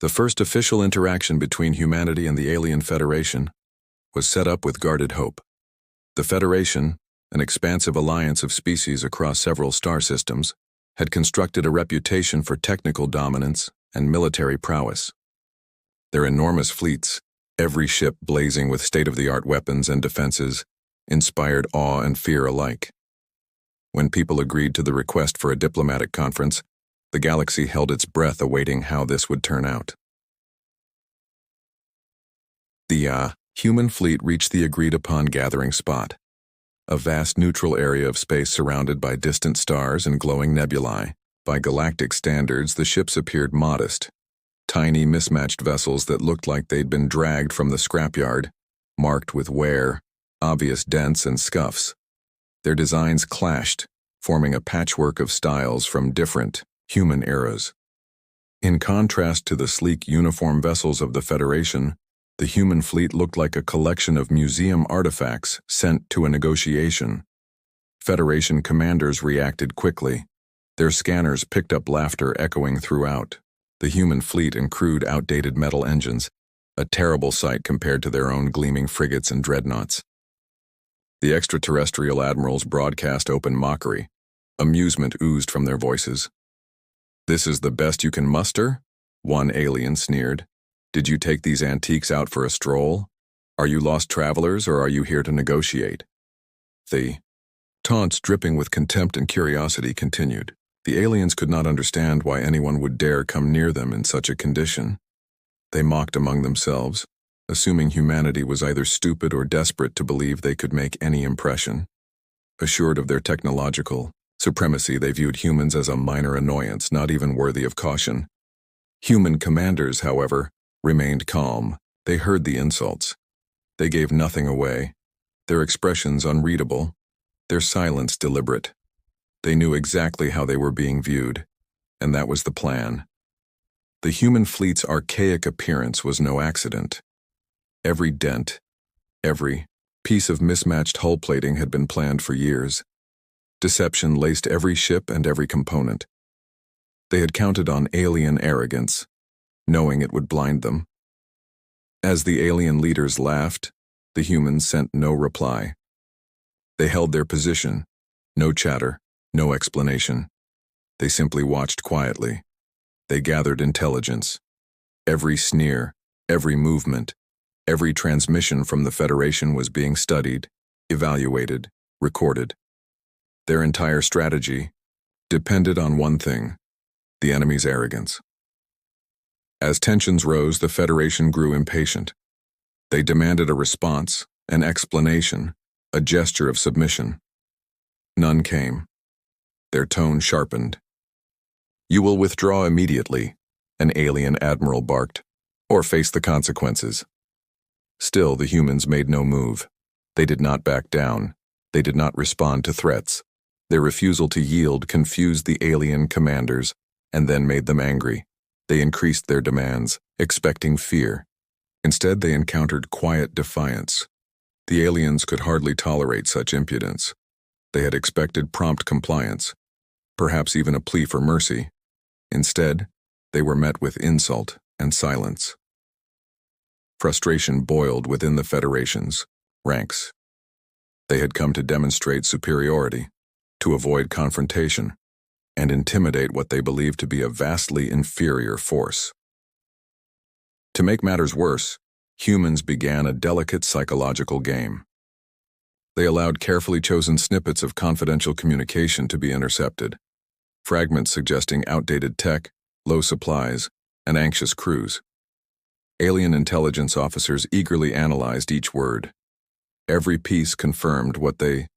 The first official interaction between humanity and the alien Federation was set up with guarded hope. The Federation, an expansive alliance of species across several star systems, had constructed a reputation for technical dominance and military prowess. Their enormous fleets, every ship blazing with state-of-the-art weapons and defenses, inspired awe and fear alike. When people agreed to the request for a diplomatic conference, the galaxy held its breath awaiting how this would turn out. The human fleet reached the agreed-upon gathering spot, a vast neutral area of space surrounded by distant stars and glowing nebulae. By galactic standards, the ships appeared modest, tiny mismatched vessels that looked like they'd been dragged from the scrapyard, marked with wear, obvious dents and scuffs. Their designs clashed, forming a patchwork of styles from different, human eras. In contrast to the sleek uniform vessels of the Federation, the human fleet looked like a collection of museum artifacts sent to a negotiation. Federation commanders reacted quickly. Their scanners picked up laughter echoing throughout. The human fleet and crude, outdated metal engines, a terrible sight compared to their own gleaming frigates and dreadnoughts. The extraterrestrial admirals broadcast open mockery. Amusement oozed from their voices. "This is the best you can muster?" one alien sneered. "Did you take these antiques out for a stroll? Are you lost travelers or are you here to negotiate?" The taunts dripping with contempt and curiosity continued. The aliens could not understand why anyone would dare come near them in such a condition. They mocked among themselves, assuming humanity was either stupid or desperate to believe they could make any impression. Assured of their technological supremacy, they viewed humans as a minor annoyance, not even worthy of caution. Human commanders, however, remained calm. They heard the insults. They gave nothing away, their expressions unreadable, their silence deliberate. They knew exactly how they were being viewed, and that was the plan. The human fleet's archaic appearance was no accident. Every dent, every piece of mismatched hull plating had been planned for years. Deception laced every ship and every component. They had counted on alien arrogance, knowing it would blind them. As the alien leaders laughed, the humans sent no reply. They held their position, no chatter, no explanation. They simply watched quietly. They gathered intelligence. Every sneer, every movement, every transmission from the Federation was being studied, evaluated, recorded. Their entire strategy depended on one thing: the enemy's arrogance. As tensions rose, the Federation grew impatient. They demanded a response, an explanation, a gesture of submission. None came. Their tone sharpened. "You will withdraw immediately," an alien admiral barked, "or face the consequences." Still, the humans made no move. They did not back down. They did not respond to threats. Their refusal to yield confused the alien commanders and then made them angry. They increased their demands, expecting fear. Instead, they encountered quiet defiance. The aliens could hardly tolerate such impudence. They had expected prompt compliance, perhaps even a plea for mercy. Instead, they were met with insult and silence. Frustration boiled within the Federation's ranks. They had come to demonstrate superiority, to avoid confrontation, and intimidate what they believed to be a vastly inferior force. To make matters worse, humans began a delicate psychological game. They allowed carefully chosen snippets of confidential communication to be intercepted, fragments suggesting outdated tech, low supplies, and anxious crews. Alien intelligence officers eagerly analyzed each word. Every piece confirmed what they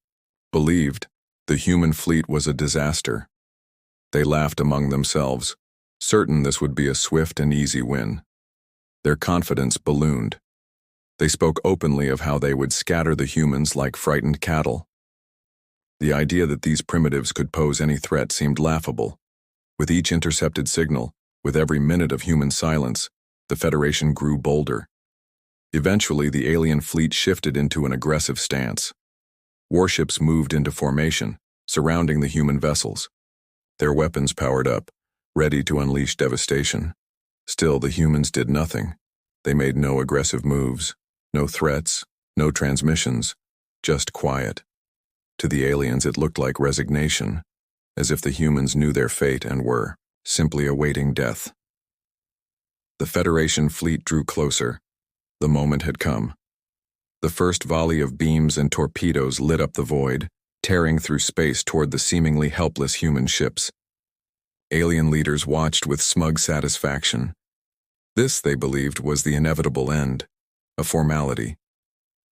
believed: the human fleet was a disaster. They laughed among themselves, certain this would be a swift and easy win. Their confidence ballooned. They spoke openly of how they would scatter the humans like frightened cattle. The idea that these primitives could pose any threat seemed laughable. With each intercepted signal, with every minute of human silence, the Federation grew bolder. Eventually, the alien fleet shifted into an aggressive stance. Warships moved into formation, surrounding the human vessels. Their weapons powered up, ready to unleash devastation. Still, the humans did nothing. They made no aggressive moves, no threats, no transmissions, just quiet. To the aliens it looked like resignation, as if the humans knew their fate and were simply awaiting death. The Federation fleet drew closer. The moment had come. The first volley of beams and torpedoes lit up the void, tearing through space toward the seemingly helpless human ships. Alien leaders watched with smug satisfaction. This, they believed, was the inevitable end, a formality.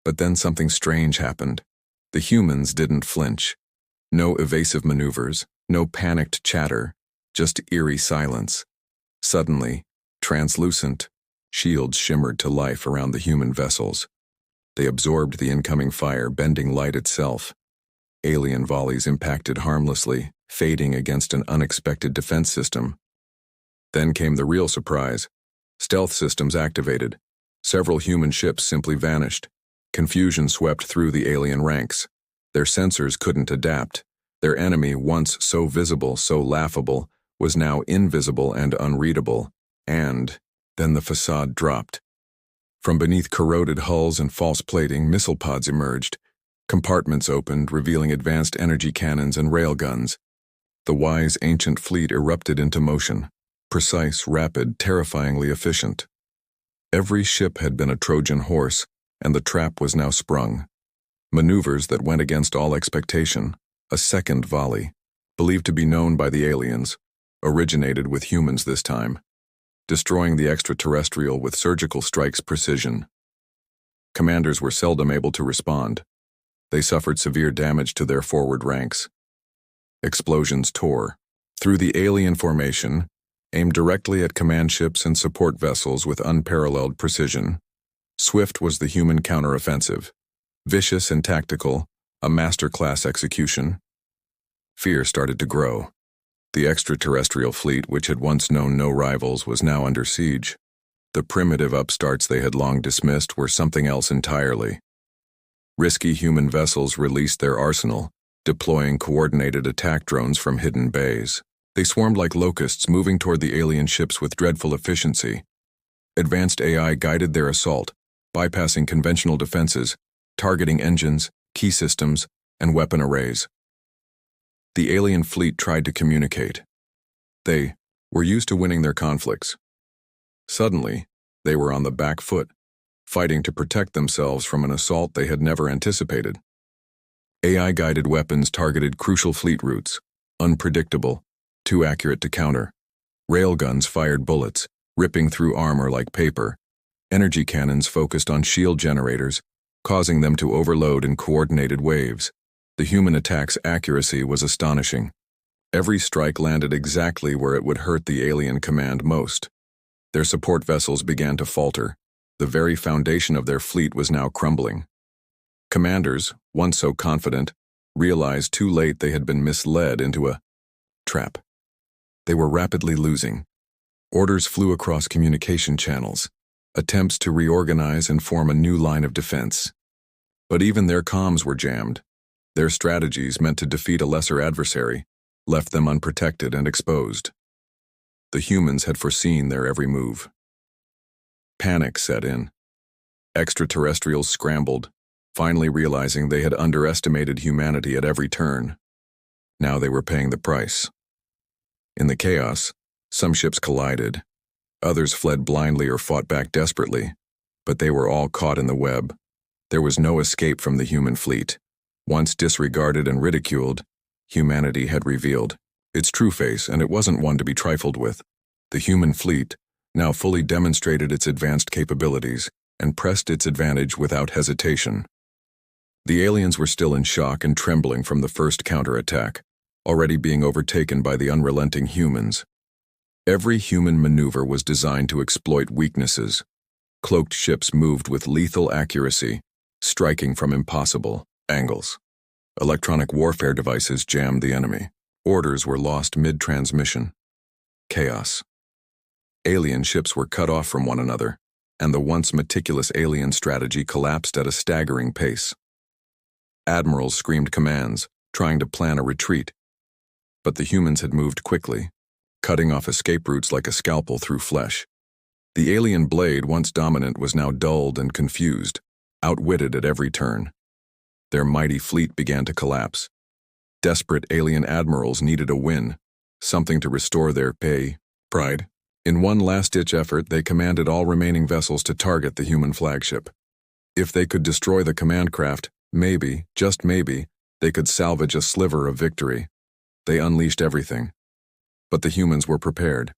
But then something strange happened. The humans didn't flinch. No evasive maneuvers, no panicked chatter, just eerie silence. Suddenly, translucent, shields shimmered to life around the human vessels. They absorbed the incoming fire, bending light itself. Alien volleys impacted harmlessly, fading against an unexpected defense system. Then came the real surprise. Stealth systems activated. Several human ships simply vanished. Confusion swept through the alien ranks. Their sensors couldn't adapt. Their enemy, once so visible, so laughable, was now invisible and unreadable. And then the facade dropped. From beneath corroded hulls and false plating, missile pods emerged. Compartments opened, revealing advanced energy cannons and railguns. The wise ancient fleet erupted into motion. Precise, rapid, terrifyingly efficient. Every ship had been a Trojan horse, and the trap was now sprung. Maneuvers that went against all expectation. A second volley, believed to be known by the aliens, originated with humans this time, destroying the extraterrestrial with surgical strikes' precision. Commanders were seldom able to respond. They suffered severe damage to their forward ranks. Explosions tore through the alien formation, aimed directly at command ships and support vessels with unparalleled precision. Swift was the human counteroffensive, vicious and tactical, a masterclass execution. Fear started to grow. The extraterrestrial fleet, which had once known no rivals, was now under siege. The primitive upstarts they had long dismissed were something else entirely. Risky human vessels released their arsenal, deploying coordinated attack drones from hidden bays. They swarmed like locusts, moving toward the alien ships with dreadful efficiency. Advanced AI guided their assault, bypassing conventional defenses, targeting engines, key systems, and weapon arrays. The alien fleet tried to communicate. They were used to winning their conflicts. Suddenly, they were on the back foot, fighting to protect themselves from an assault they had never anticipated. AI-guided weapons targeted crucial fleet routes, unpredictable, too accurate to counter. Railguns fired bullets, ripping through armor like paper. Energy cannons focused on shield generators, causing them to overload in coordinated waves. The human attack's accuracy was astonishing. Every strike landed exactly where it would hurt the alien command most. Their support vessels began to falter. The very foundation of their fleet was now crumbling. Commanders, once so confident, realized too late they had been misled into a trap. They were rapidly losing. Orders flew across communication channels, attempts to reorganize and form a new line of defense. But even their comms were jammed. Their strategies, meant to defeat a lesser adversary, left them unprotected and exposed. The humans had foreseen their every move. Panic set in. Extraterrestrials scrambled, finally realizing they had underestimated humanity at every turn. Now they were paying the price. In the chaos, some ships collided. Others fled blindly or fought back desperately, but they were all caught in the web. There was no escape from the human fleet. Once disregarded and ridiculed, humanity had revealed its true face, and it wasn't one to be trifled with. The human fleet now fully demonstrated its advanced capabilities and pressed its advantage without hesitation. The aliens were still in shock and trembling from the first counterattack, already being overtaken by the unrelenting humans. Every human maneuver was designed to exploit weaknesses. Cloaked ships moved with lethal accuracy, striking from impossible angles. Electronic warfare devices jammed the enemy. Orders were lost mid-transmission. Chaos. Alien ships were cut off from one another, and the once meticulous alien strategy collapsed at a staggering pace. Admirals screamed commands, trying to plan a retreat. But the humans had moved quickly, cutting off escape routes like a scalpel through flesh. The alien blade, once dominant, was now dulled and confused, outwitted at every turn. Their mighty fleet began to collapse. Desperate alien admirals needed a win, something to restore their pride. In one last-ditch effort, they commanded all remaining vessels to target the human flagship. If they could destroy the command craft, maybe, just maybe, they could salvage a sliver of victory. They unleashed everything. But the humans were prepared.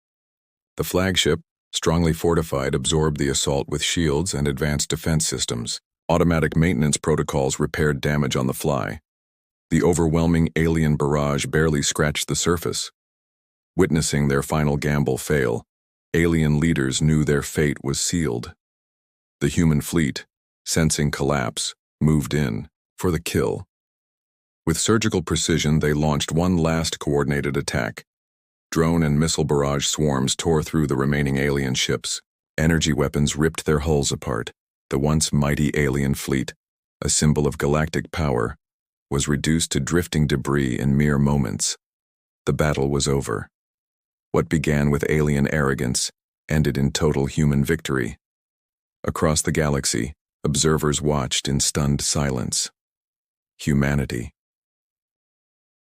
The flagship, strongly fortified, absorbed the assault with shields and advanced defense systems. Automatic maintenance protocols repaired damage on the fly. The overwhelming alien barrage barely scratched the surface. Witnessing their final gamble fail, alien leaders knew their fate was sealed. The human fleet, sensing collapse, moved in for the kill. With surgical precision, they launched one last coordinated attack. Drone and missile barrage swarms tore through the remaining alien ships. Energy weapons ripped their hulls apart. The once mighty alien fleet, a symbol of galactic power, was reduced to drifting debris in mere moments. The battle was over. What began with alien arrogance ended in total human victory. Across the galaxy, observers watched in stunned silence. Humanity,